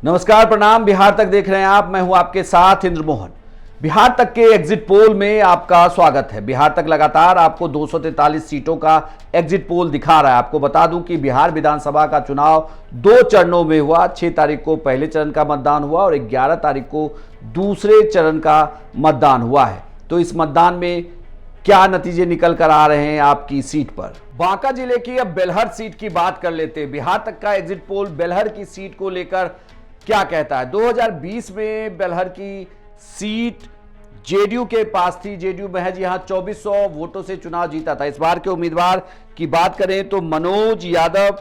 नमस्कार, प्रणाम। बिहार तक देख रहे हैं आप, मैं हूं आपके साथ इंद्र मोहन। बिहार तक के एग्जिट पोल में आपका स्वागत है। बिहार तक लगातार आपको 243 सीटों का एग्जिट पोल दिखा रहा है। आपको बता दूं कि बिहार विधानसभा का चुनाव 2 चरणों में हुआ। 6 तारीख को पहले चरण का मतदान हुआ और 11 तारीख को दूसरे चरण का मतदान हुआ है। तो इस मतदान में क्या नतीजे निकल कर आ रहे हैं आपकी सीट पर। बांका जिले की अब बेलहर सीट की बात कर लेते हैं। बिहार तक का एग्जिट पोल बेलहर की सीट को लेकर क्या कहता है। 2020 में बेलहर की सीट जेडीयू के पास थी। जेडीयू महज यहां 2400 वोटों से चुनाव जीता था। इस बार के उम्मीदवार की बात करें तो मनोज यादव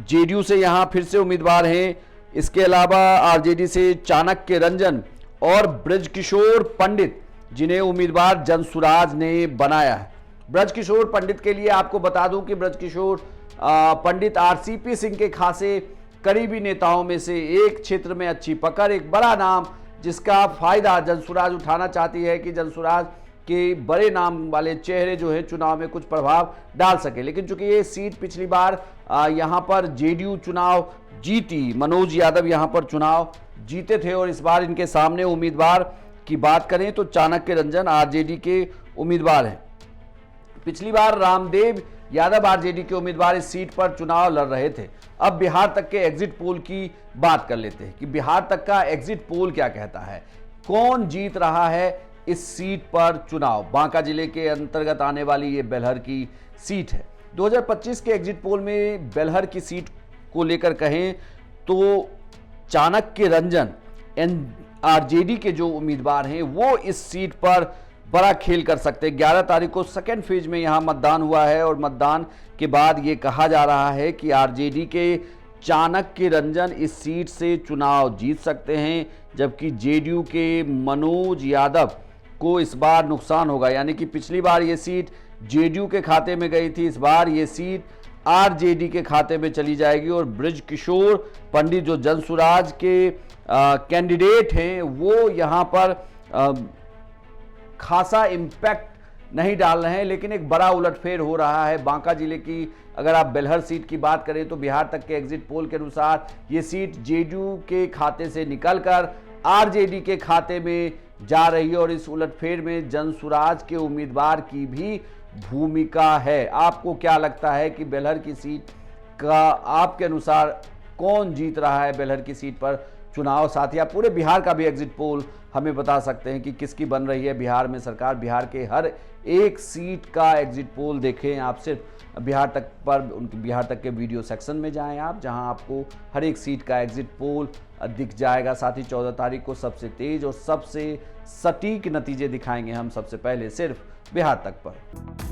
जेडीयू से यहां फिर से उम्मीदवार हैं। इसके अलावा आरजेडी से चाणक्य रंजन और ब्रजकिशोर पंडित, जिन्हें उम्मीदवार जनसुराज ने बनाया है। ब्रजकिशोर पंडित के लिए आपको बता दूं कि ब्रजकिशोर पंडित आरसीपी सिंह के खासे करीबी नेताओं में से एक, क्षेत्र में अच्छी पकड़, एक बड़ा नाम जिसका फायदा जनसुराज उठाना चाहती है कि जनसुराज के बड़े नाम वाले चेहरे जो है चुनाव में कुछ प्रभाव डाल सके। लेकिन चूंकि ये सीट पिछली बार यहां पर जेडीयू चुनाव जीती, मनोज यादव यहां पर चुनाव जीते थे और इस बार इनके सामने उम्मीदवार की बात करें तो चाणक्य रंजन आरजेडी के उम्मीदवार हैं। पिछली बार रामदेव यादव आरजेडी के उम्मीदवार इस सीट पर चुनाव लड़ रहे थे। अब बिहार तक के एग्जिट पोल की बात कर लेते हैं कि बिहार तक का एग्जिट पोल क्या कहता है, कौन जीत रहा है इस सीट पर चुनाव। बांका जिले के अंतर्गत आने वाली ये बेलहर की सीट है। 2025 के एग्जिट पोल में बेलहर की सीट को लेकर कहें तो चाणक्य रंजन आरजेडी के जो उम्मीदवार हैं वो इस सीट पर बड़ा खेल कर सकते हैं। 11 तारीख को सेकेंड फेज में यहां मतदान हुआ है और मतदान के बाद ये कहा जा रहा है कि आरजेडी के चाणक्य रंजन इस सीट से चुनाव जीत सकते हैं, जबकि जेडीयू के मनोज यादव को इस बार नुकसान होगा। यानी कि पिछली बार ये सीट जेडीयू के खाते में गई थी, इस बार ये सीट आरजेडी के खाते में चली जाएगी और ब्रजकिशोर पंडित जो जनसुराज के कैंडिडेट हैं वो यहाँ पर खासा इम्पैक्ट नहीं डाल रहे हैं। लेकिन एक बड़ा उलटफेर हो रहा है बांका जिले की। अगर आप बेलहर सीट की बात करें तो बिहार तक के एग्जिट पोल के अनुसार ये सीट जेडीयू के खाते से निकलकर आरजेडी के खाते में जा रही है और इस उलटफेर में जनसुराज के उम्मीदवार की भी भूमिका है। आपको क्या लगता है कि बेलहर की सीट का आपके अनुसार कौन जीत रहा है बेलहर की सीट पर चुनाव। साथ ही आप पूरे बिहार का भी एग्जिट पोल हमें बता सकते हैं कि किसकी बन रही है बिहार में सरकार। बिहार के हर एक सीट का एग्जिट पोल देखें आप, सिर्फ बिहार तक पर उनकी बिहार तक के वीडियो सेक्शन में जाएं आप, जहां आपको हर एक सीट का एग्जिट पोल दिख जाएगा। साथ ही 14 तारीख को सबसे तेज और सबसे सटीक नतीजे दिखाएंगे हम सबसे पहले सिर्फ बिहार तक पर।